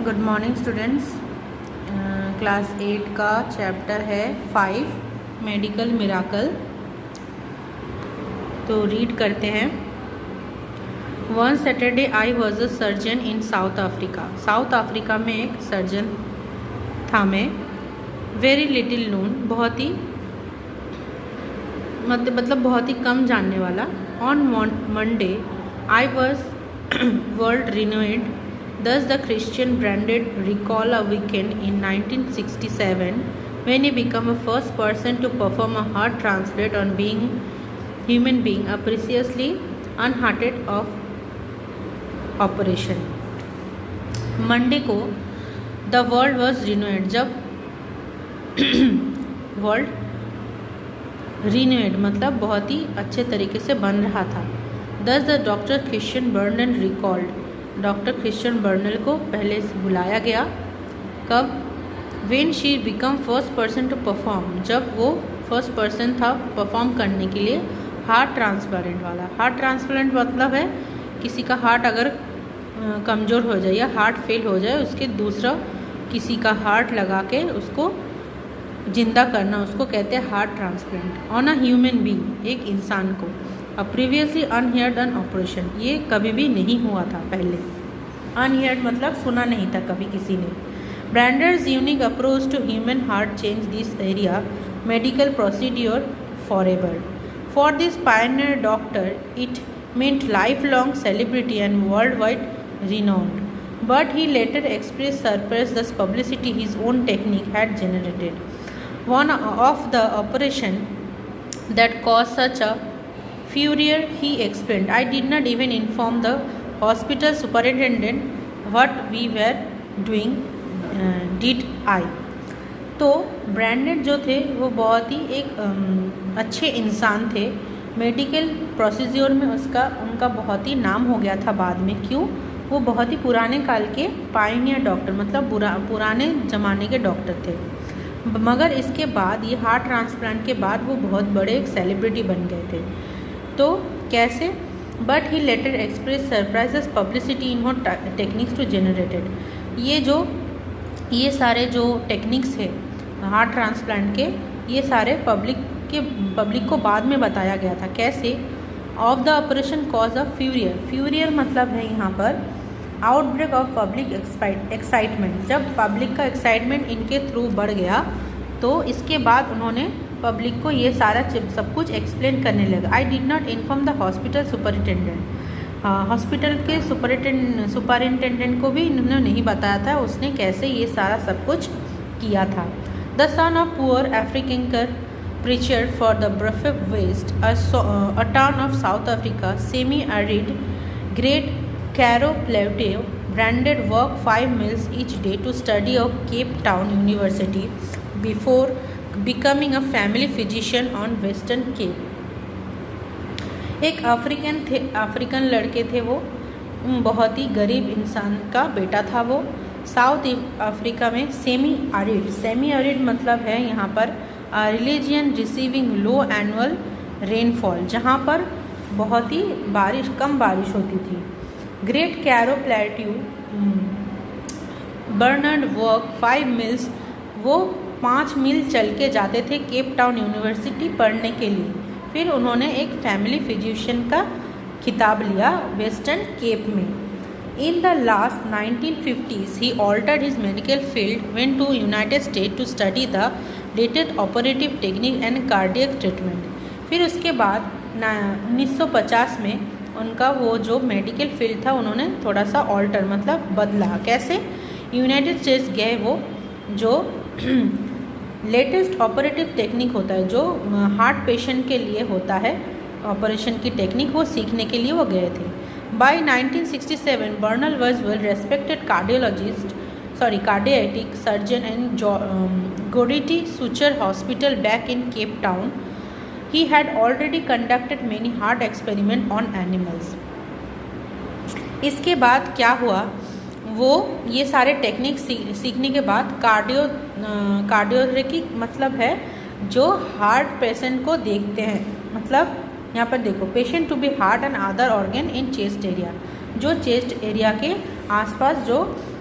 Good morning students. Class 8 का chapter है 5 medical miracle. तो रीड करते हैं। One Saturday I was a surgeon in south Africa. South Africa में एक सर्जन था मैं। वेरी लिटिल नोन, बहुत ही मतलब बहुत ही कम जानने वाला। On Monday I was world renowned. Thus, the Christian Branded recall a weekend in 1967 when he became the first person to perform a heart transplant on being human being, a preciously unheard of operation. Monday को the world was रिनोवेड, जब world रिनोवेड मतलब बहुत ही अच्छे तरीके से बन रहा था। Thus, the Dr. Christian Branded recalled, doctor Christian Barnard को पहले से बुलाया गया। कब? When she become first person to perform, जब वो फर्स्ट पर्सन था परफॉर्म करने के लिए हार्ट ट्रांसप्लांट वाला। हार्ट ट्रांसप्लांट मतलब है किसी का हार्ट अगर कमज़ोर हो जाए या हार्ट फेल हो जाए, उसके दूसरा किसी का हार्ट लगा के उसको जिंदा करना, उसको कहते हैं heart transplant on a human being, एक इंसान को। प्रीवियसली अनहियर्ड एन ऑपरेशन, ये कभी भी नहीं हुआ था पहले। अनहियर्ड मतलब सुना नहीं था कभी किसी ने। Barnard's unique approach to human heart change this area medical procedure forever. For this pioneer doctor it meant lifelong celebrity and worldwide renowned. But he later expressed surprise the publicity his own technique had generated. One of the operation that caused such a furor, he explained, I did not even inform the hospital superintendent what we were doing, did I? तो branded जो थे वो बहुत ही एक अच्छे इंसान थे। Medical procedure में उनका बहुत ही नाम हो गया था बाद में। क्यों? वो बहुत ही पुराने काल के पायनियर डॉक्टर मतलब पुराने ज़माने के डॉक्टर थे। मगर इसके बाद ये हार्ट ट्रांसप्लांट के बाद वो बहुत बड़े एक सेलिब्रिटी बन गए थे। तो कैसे? But he later express surprises publicity in her techniques to generated. ये सारे जो टेक्निक्स है हार्ट ट्रांसप्लांट के, ये सारे पब्लिक को बाद में बताया गया था। कैसे? Of the operation cause of furore मतलब है यहाँ पर आउटब्रेक ऑफ पब्लिक एक्साइटमेंट। जब पब्लिक का एक्साइटमेंट इनके थ्रू बढ़ गया तो इसके बाद उन्होंने पब्लिक को ये सारा सब कुछ एक्सप्लेन करने लगा। I did not inform the hospital superintendent. Hospital के सुपरिटेंडेंट को भी इन्होंने नहीं बताया था उसने कैसे ये सारा सब कुछ किया था। The son of poor African preacher for the Buffalo West, a town of South Africa, semi-arid, Great Karoo Plateau, Branded worked 5 miles each day to study of Cape Town University before becoming a family physician on Western Cape. एक African लड़के थे वो, बहुत ही गरीब इंसान का बेटा था वो। साउथ अफ्रीका में सेमी एरिड मतलब है यहाँ पर religion receiving low annual rainfall, जहाँ पर बहुत ही कम बारिश होती थी। Great Karoo plateau Barnard work 5 miles, वो 5 मील चल के जाते थे केप टाउन यूनिवर्सिटी पढ़ने के लिए। फिर उन्होंने एक फैमिली फिजिशियन का खिताब लिया वेस्टर्न केप में। In the last 1950s, he altered his medical field, went to United States to study the latest operative technique and cardiac treatment. फिर उसके बाद 1950 में उनका वो जो मेडिकल फील्ड था उन्होंने थोड़ा सा ऑल्टर मतलब बदला। कैसे? यूनाइटेड स्टेट्स गए, वो जो लेटेस्ट ऑपरेटिव टेक्निक होता है जो हार्ट पेशेंट के लिए होता है, ऑपरेशन की टेक्निक वो सीखने के लिए वो गए थे। By 1967, Bernal was well-respected cardiac surgeon in Goretti Suture Hospital back in Cape Town. He had already conducted many heart experiments on animals. इसके बाद क्या हुआ? वो ये सारे टेक्निक सीखने के बाद कार्डियोथेरेपी मतलब है जो हार्ट पेशेंट को देखते हैं, मतलब यहाँ पर देखो patient to be heart and other organ in chest area, जो चेस्ट एरिया के आसपास जो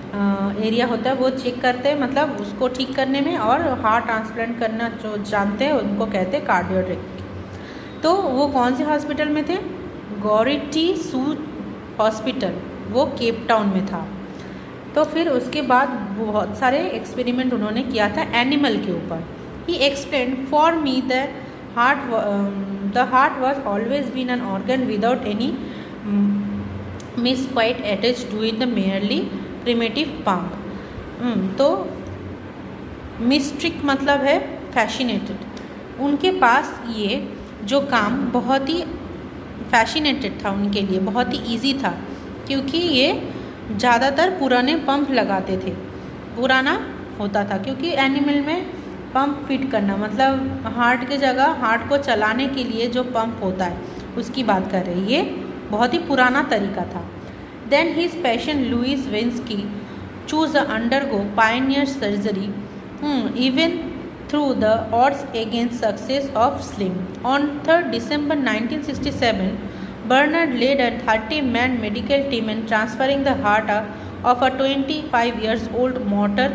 एरिया होता है वो चेक करते हैं, मतलब उसको ठीक करने में, और हार्ट ट्रांसप्लांट करना जो जानते हैं उनको कहते हैं कार्डियोटोरेक्ट। तो वो कौन से हॉस्पिटल में थे? गॉरिटी सू हॉस्पिटल, वो केप टाउन में था। तो फिर उसके बाद बहुत सारे एक्सपेरिमेंट उन्होंने किया था एनिमल के ऊपर। He explain for me the heart was always been an organ without any mystique attach to it the merely primitive pump. तो मिस्ट्रिक मतलब है फैसिनेटेड। उनके पास ये जो काम बहुत ही फैसिनेटेड था उनके लिए, बहुत ही इजी था, क्योंकि ये ज़्यादातर पुराने पंप लगाते थे। पुराना होता था क्योंकि एनिमल में पंप फिट करना, मतलब हार्ट की जगह हार्ट को चलाने के लिए जो पंप होता है उसकी बात कर रहे हैं। ये बहुत ही पुराना तरीका था। Then his patient Louis Washkansky choose undergo pioneer surgery even through the odds against success of Slim. On 3rd December 1967, Bernard led a 30-man medical team in transferring the heart of a 25 years old motor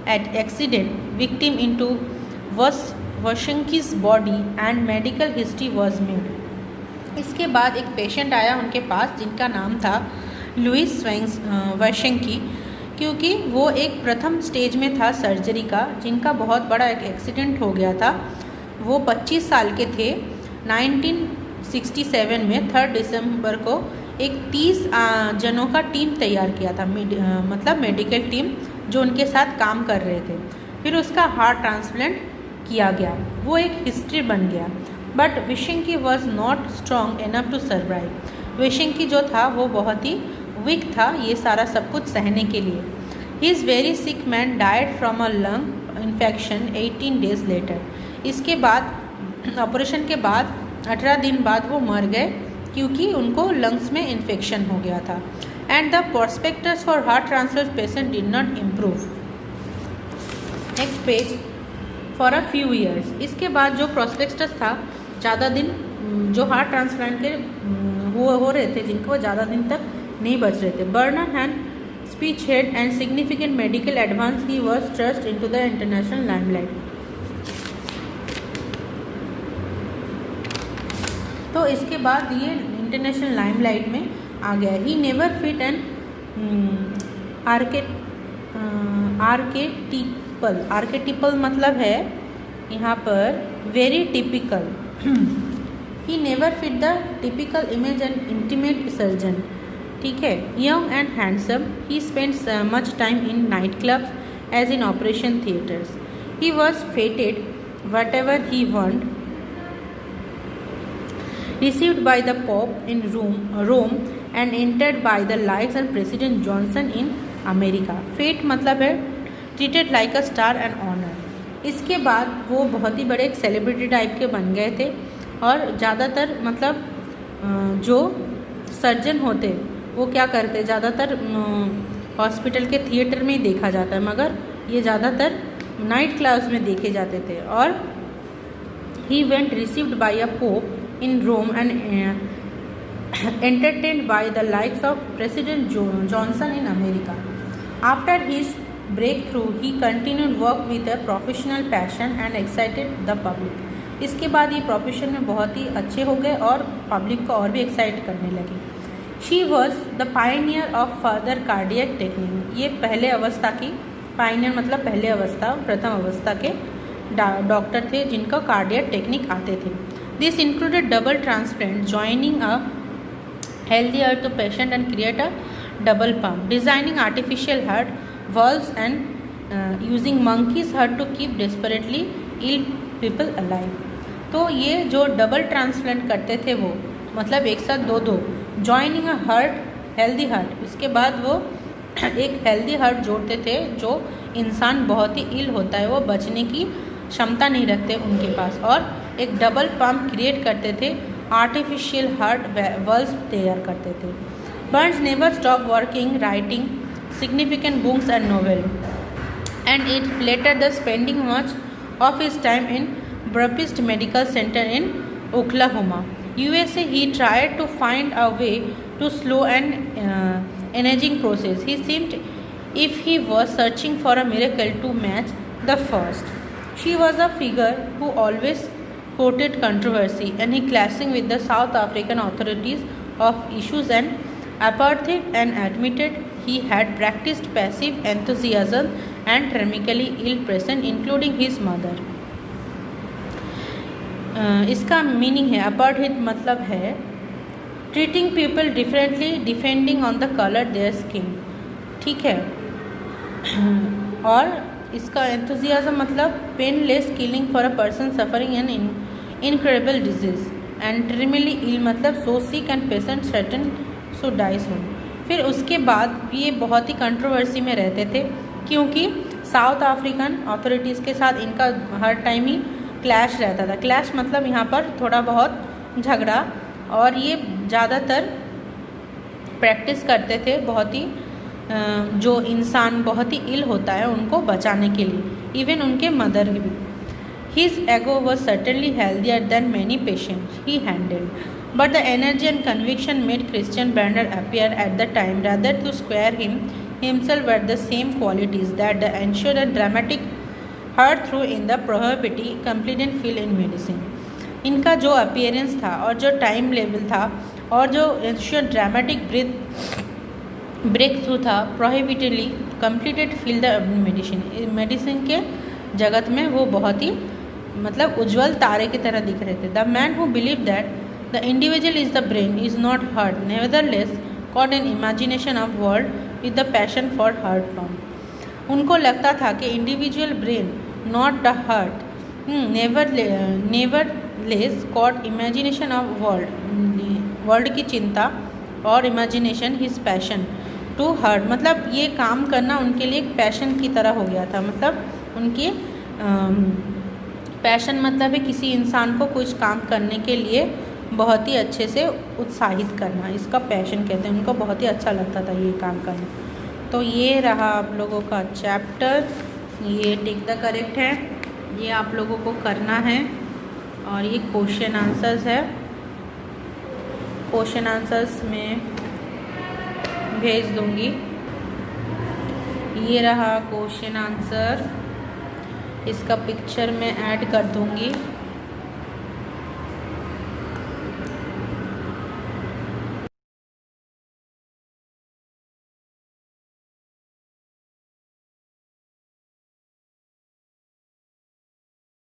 accident victim into Washenki's body and medical history was made. इसके बाद एक patient आया उनके पास जिनका नाम था Louis वाशेंकी, क्योंकि वो एक प्रथम स्टेज में था सर्जरी का, जिनका बहुत बड़ा एक एक्सीडेंट हो गया था। वो 25 साल के थे। 1967 में 3 दिसंबर को एक 30 जनों का टीम तैयार किया था, मतलब मेडिकल टीम जो उनके साथ काम कर रहे थे। फिर उसका हार्ट ट्रांसप्लांट किया गया। वो एक हिस्ट्री बन गया। But Washkansky was not strong enough to survive. Washkansky जो था वो बहुत ही वीक था ये सारा सब कुछ सहने के लिए। He is very sick man died from a lung infection 18 days later. इसके बाद ऑपरेशन के बाद 18 दिन बाद वो मर गए क्योंकि उनको लंग्स में इन्फेक्शन हो गया था। And the prospectus for heart transplant patient did not improve. Next page. For a few years. इसके बाद जो प्रोस्पेक्टस था, ज़्यादा दिन जो हार्ट ट्रांसप्लांट के हो रहे थे जिनको, वो ज़्यादा दिन तक नहीं बच रहे थे। Barnard hand speech head and significant medical advance, he was trust in to the international limelight. तो इसके बाद ये इंटरनेशनल लाइमलाइट में आ गया। He never fit an archetypal मतलब है यहाँ पर very typical. He never fit the typical image and intimate surgeon. ठीक है। Young and handsome, he spends much time in night clubs as in operation theatres. He was fated what ever he want, received by the Pope in Rome and entered by the likes of President Johnson in America. Fate मतलब है treated like a star and honor. इसके बाद वो बहुत ही बड़े एक celebrity type के बन गए थे और ज़्यादातर मतलब जो सर्जन होते वो क्या करते, ज़्यादातर हॉस्पिटल के थिएटर में ही देखा जाता है, मगर ये ज़्यादातर नाइट क्लब्स में देखे जाते थे। और he went received by a pope in Rome and entertained by the likes of President Johnson in America. After his breakthrough, he continued work with a professional passion and excited the public. इसके बाद ये profession में बहुत ही अच्छे हो गए और public को और भी एक्साइट करने लगे। She was the pioneer of further cardiac technique. ये पहले अवस्था की, पायनियर मतलब पहले अवस्था, प्रथम अवस्था के डॉक्टर थे जिनका कार्डियक टेक्निक आते थे। This included double transplant, joining a healthy heart to patient and create a double pump, designing artificial heart valves and using monkeys heart to keep desperately ill people alive. तो ये जो double transplant करते थे वो मतलब एक साथ दो joining a heart healthy heart, उसके बाद वो एक हेल्दी हार्ट जोड़ते थे जो इंसान बहुत ही इल होता है, वो बचने की क्षमता नहीं रखते उनके पास, और एक डबल पंप क्रिएट करते थे, आर्टिफिशियल हार्ट वॉल्व्स तैयार करते थे। Burns never stop working, writing significant books and novel, and it later the spending much of his time in Baptist Medical Center in Oklahoma, USA. He tried to find a way to slow and aging process. He seemed if he was searching for a miracle to match the first. She was a figure who always courted controversy and he clashing with the South African authorities of issues and apartheid and admitted he had practiced passive enthusiasm and tragically ill person including his mother. इसका meaning है apartheid मतलब है treating people differently depending on the colour their skin, ठीक है। और इसका enthusiasm मतलब painless killing for a person suffering an incredible disease and terminally ill मतलब so sick and patient certain so die soon. फिर उसके बाद ये बहुत ही कंट्रोवर्सी में रहते थे क्योंकि साउथ अफ्रीकन अथॉरिटीज़ के साथ इनका हर टाइम ही क्लैश रहता था। क्लैश मतलब यहाँ पर थोड़ा बहुत झगड़ा, और ये ज़्यादातर प्रैक्टिस करते थे बहुत ही जो इंसान बहुत ही इल होता है उनको बचाने के लिए, इवन उनके मदर भी। His ego was certainly healthier than many patients he handled, but the energy and conviction made Christian Bernard appear at the time rather to square himself were the same qualities that ensured a dramatic hard through in the prohibitive compliant field in medicine. इनका जो appearance था और जो time level था और जो dramatic break through था प्रोहिबिटिवली completed field the medicine के जगत में वो बहुत ही मतलब उज्जवल तारे की तरह दिख रहे थे। The man who believe that the individual is the brain is not heart nevertheless got an imagination of world with the passion for heart from. उनको लगता था कि individual brain not the heart nevertheless got imagination of world की चिंता और imagination his passion to heart मतलब ये काम करना उनके लिए एक पैशन की तरह हो गया था। मतलब उनकी पैशन मतलब है किसी इंसान को कुछ काम करने के लिए बहुत ही अच्छे से उत्साहित करना, इसका पैशन कहते हैं। उनको बहुत ही अच्छा लगता था ये काम करना। तो ये रहा आप लोगों का चैप्टर, ये टिक द करेक्ट है, ये आप लोगों को करना है। और ये क्वेश्चन आंसर्स है, क्वेश्चन आंसर्स में भेज दूँगी। ये रहा क्वेश्चन आंसर, इसका पिक्चर मैं ऐड कर दूँगी।